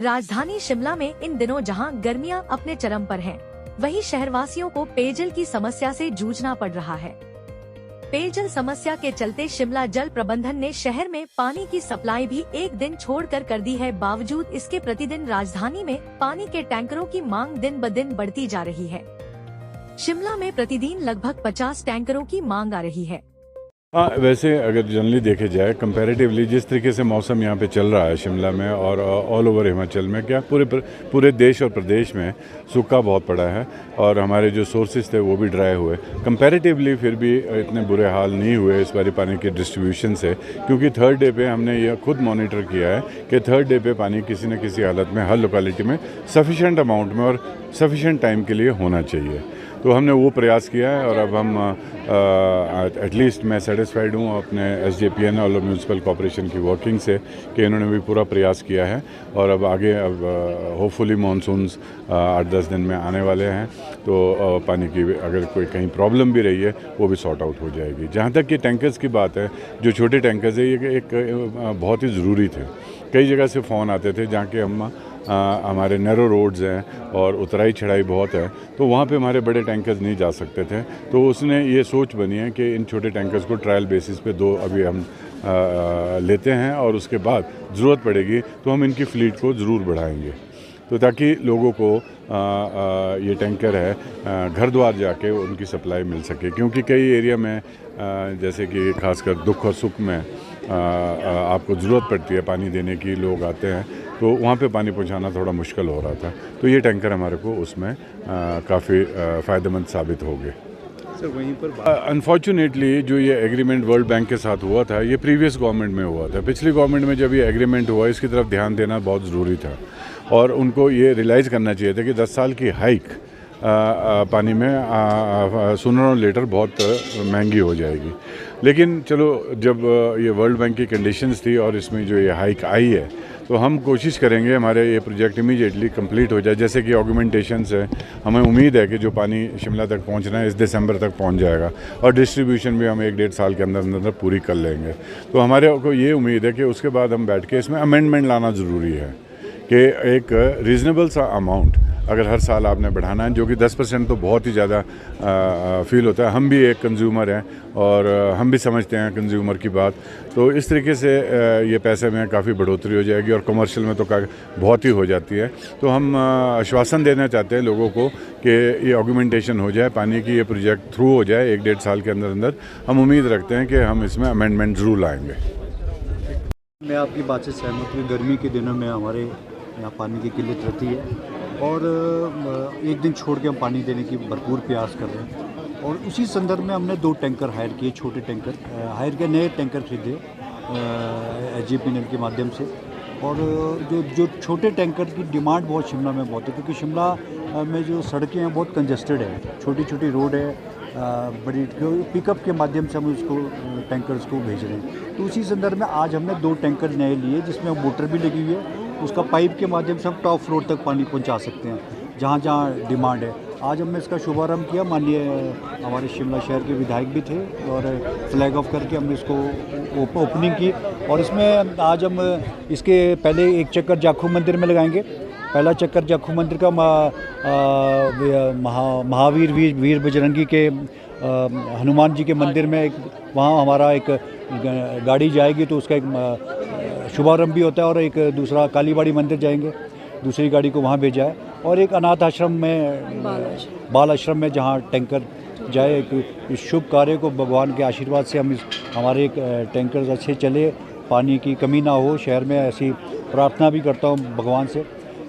राजधानी शिमला में इन दिनों जहां गर्मियां अपने चरम पर हैं, वहीं शहरवासियों को पेयजल की समस्या से जूझना पड़ रहा है। पेयजल समस्या के चलते शिमला जल प्रबंधन ने शहर में पानी की सप्लाई भी एक दिन छोड़कर कर दी है। बावजूद इसके प्रतिदिन राजधानी में पानी के टैंकरों की मांग दिन ब दिन बढ़ती जा रही है। शिमला में प्रतिदिन लगभग 50 टैंकरों की मांग आ रही है। हाँ, वैसे अगर जनरली देखे जाए कंपैरेटिवली जिस तरीके से मौसम यहाँ पे चल रहा है शिमला में और ऑल ओवर हिमाचल में, क्या पूरे देश और प्रदेश में सूखा बहुत पड़ा है और हमारे जो सोर्सेज थे वो भी ड्राई हुए। कंपैरेटिवली फिर भी इतने बुरे हाल नहीं हुए इस बारी पानी के डिस्ट्रीब्यूशन से, क्योंकि थर्ड डे पे हमने यह खुद मॉनिटर किया है कि थर्ड डे पे पानी किसी न किसी हालत में हर लोकेलिटी में सफिशेंट अमाउंट में और सफिशेंट टाइम के लिए होना चाहिए। तो हमने वो प्रयास किया है और अब हम एटलीस्ट मैं सेटिस्फाइड हूँ अपने SJPN और म्यूनसिपल कॉर्पोरेशन की वर्किंग से कि इन्होंने भी पूरा प्रयास किया है और अब आगे होपफुली मानसून्स 8-10 दिन में आने वाले हैं, तो पानी की अगर कोई कहीं प्रॉब्लम भी रही है वो भी सॉर्ट आउट हो जाएगी। जहाँ तक कि टैंकर्स की बात है, जो छोटे टैंकर्स है ये एक बहुत ही ज़रूरी थे। कई जगह से फ़ोन आते थे जहाँ के हमारे नैरो रोड्स हैं और उतराई चढ़ाई बहुत है, तो वहाँ पे हमारे बड़े टैंकर्स नहीं जा सकते थे। तो उसने ये सोच बनी है कि इन छोटे टैंकर्स को ट्रायल बेसिस पे 2 अभी हम लेते हैं और उसके बाद ज़रूरत पड़ेगी तो हम इनकी फ़्लीट को ज़रूर बढ़ाएंगे, तो ताकि लोगों को ये टैंकर है घर द्वार जाके उनकी सप्लाई मिल सके। क्योंकि कई एरिया में जैसे कि खासकर दुख और सुख में आपको ज़रूरत पड़ती है पानी देने की, लोग आते हैं तो वहाँ पे पानी पहुँचाना थोड़ा मुश्किल हो रहा था, तो ये टैंकर हमारे को उसमें काफ़ी फ़ायदेमंद साबित हो गए। सर वहीं पर अनफॉर्चुनेटली जो ये एग्रीमेंट वर्ल्ड बैंक के साथ हुआ था, ये प्रीवियस गवर्नमेंट में हुआ था। पिछली गवर्नमेंट में जब ये एग्रीमेंट हुआ, इसकी तरफ ध्यान देना बहुत ज़रूरी था और उनको ये रियलाइज़ करना चाहिए था कि 10 साल की हाइक पानी में सूनर और लेटर बहुत महंगी हो जाएगी। लेकिन चलो, जब ये वर्ल्ड बैंक की कंडीशंस थी और इसमें जो ये हाइक आई है, तो हम कोशिश करेंगे हमारे ये प्रोजेक्ट इमीडिएटली कंप्लीट हो जाए। जैसे कि ऑगमेंटेशंस है, हमें उम्मीद है कि जो पानी शिमला तक पहुंचना है इस दिसंबर तक पहुंच जाएगा और डिस्ट्रीब्यूशन भी हम 1-1.5 साल के अंदर पूरी कर लेंगे। तो हमारे को ये उम्मीद है कि उसके बाद हम बैठ के इसमें अमेंडमेंट लाना ज़रूरी है कि एक रीज़नेबल सा अमाउंट अगर हर साल आपने बढ़ाना है, जो कि 10% तो बहुत ही ज़्यादा फील होता है। हम भी एक कंज्यूमर हैं और हम भी समझते हैं कंज्यूमर की बात, तो इस तरीके से ये पैसे में काफ़ी बढ़ोतरी हो जाएगी और कमर्शियल में तो बहुत ही हो जाती है। तो हम आश्वासन देना चाहते हैं लोगों को कि ये ऑगमेंटेशन हो जाए, पानी की ये प्रोजेक्ट थ्रू हो जाए 1-1.5 साल के अंदर। हम उम्मीद रखते हैं कि हम इसमें अमेंडमेंट ज़रूर लाएँगे। मैं आपकी बात से सहमत हूँ। गर्मी के दिनों में हमारे यहाँ पानी की किल्लत रहती है और एक दिन छोड़ के हम पानी देने की भरपूर प्रयास कर रहे हैं और उसी संदर्भ में हमने 2 टैंकर हायर किए, छोटे टैंकर हायर किए, नए टैंकर खरीदे SJPN के माध्यम से। और जो छोटे टैंकर की डिमांड बहुत शिमला में बहुत है, क्योंकि शिमला में जो सड़कें हैं बहुत कंजस्टेड है, छोटी छोटी रोड है, बड़ी पिकअप के माध्यम से हम उसको टैंकर्स को भेज रहे हैं। तो उसी संदर्भ में आज हमने 2 टैंकर नए लिए जिसमें मोटर भी लगी हुई है, उसका पाइप के माध्यम से हम टॉप फ्लोर तक पानी पहुंचा सकते हैं जहाँ जहाँ डिमांड है। आज हमने इसका शुभारंभ किया, माननीय हमारे शिमला शहर के विधायक भी थे और फ्लैग ऑफ करके हमने इसको ओपनिंग की। और इसमें आज हम इसके पहले एक चक्कर जाखू मंदिर में लगाएंगे। पहला चक्कर जाखू मंदिर का महावीर वीर बजरंगी के हनुमान जी के मंदिर में वहाँ हमारा एक गाड़ी जाएगी, तो उसका एक शुभारंभ भी होता है। और एक दूसरा कालीबाड़ी मंदिर जाएंगे, दूसरी गाड़ी को वहाँ भेजा है। और एक अनाथ आश्रम में, बाल आश्रम में जहाँ टैंकर जाए। एक शुभ कार्य को भगवान के आशीर्वाद से हम हमारे टैंकर अच्छे चले, पानी की कमी ना हो शहर में, ऐसी प्रार्थना भी करता हूँ भगवान से।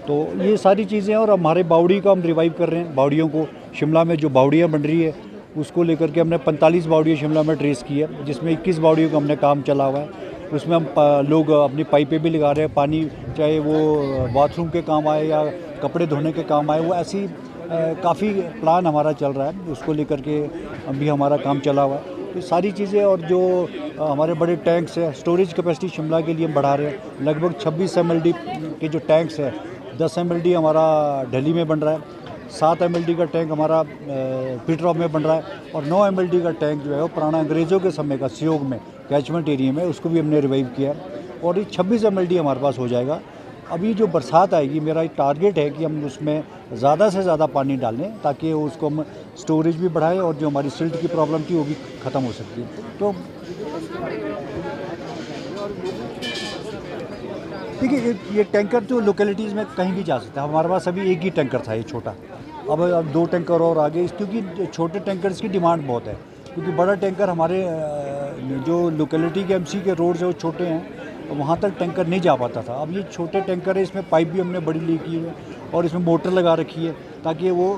तो ये सारी चीज़ें। और हमारे बावड़ी का हम रिवाइव कर रहे हैं, बावड़ियों को, शिमला में जो बावड़ियाँ बन रही है उसको लेकर के हमने 45 बावड़ियाँ शिमला में ट्रेस की है, जिसमें 21 बावड़ियों का हमने काम चला हुआ है। उसमें हम लोग अपनी पाइपें भी लगा रहे हैं, पानी चाहे वो बाथरूम के काम आए या कपड़े धोने के काम आए, वो ऐसी काफ़ी प्लान हमारा चल रहा है, उसको लेकर के अभी हमारा काम चला हुआ है। तो सारी चीज़ें। और जो हमारे बड़े टैंक्स है, स्टोरेज कैपेसिटी शिमला के लिए हम बढ़ा रहे हैं। लगभग 26 MLD के जो टैंक्स है, 10 MLD हमारा दिल्ली में बन रहा है, 7 MLD का टैंक हमारा पीटरॉफ में बन रहा है और 9 MLD का टैंक जो है वो पुराना अंग्रेज़ों के समय का सियोग में कैचमेंट एरिया में, उसको भी हमने रिवाइव किया। और ये 26 MLD हमारे पास हो जाएगा अभी जो बरसात आएगी, मेरा एक टारगेट है कि हम उसमें ज़्यादा से ज़्यादा पानी डालें ताकि उसको हम स्टोरेज भी बढ़ाएं और जो हमारी सिल्ट की प्रॉब्लम थी वो भी ख़त्म हो सकती है। तो देखिए, ये टैंकर जो लोकेलिटीज़ में कहीं भी जा सकता है। हमारे पास अभी एक ही टैंकर था, ये छोटा। अब 2 टैंकर और आगे, क्योंकि छोटे टैंकर्स की डिमांड बहुत है, क्योंकि बड़ा टैंकर हमारे जो लोकेलिटी के एमसी के रोड्स है वो छोटे हैं, वहाँ तक टैंकर नहीं जा पाता था। अब ये छोटे टैंकर है, इसमें पाइप भी हमने बड़ी ली की है और इसमें मोटर लगा रखी है ताकि वो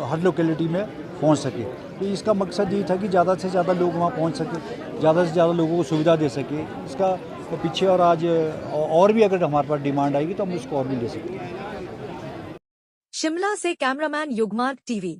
हर लोकेलिटी में पहुँच सके। तो इसका मकसद ये था कि ज़्यादा से ज़्यादा लोग वहाँ पहुँच सके, ज़्यादा से ज़्यादा लोगों को सुविधा दे सके। इसका पीछे और आज और भी अगर हमारे पास डिमांड आएगी तो हम उसको और भी ले सकते हैं। शिमला से कैमरामैन युगमार्ग टीवी।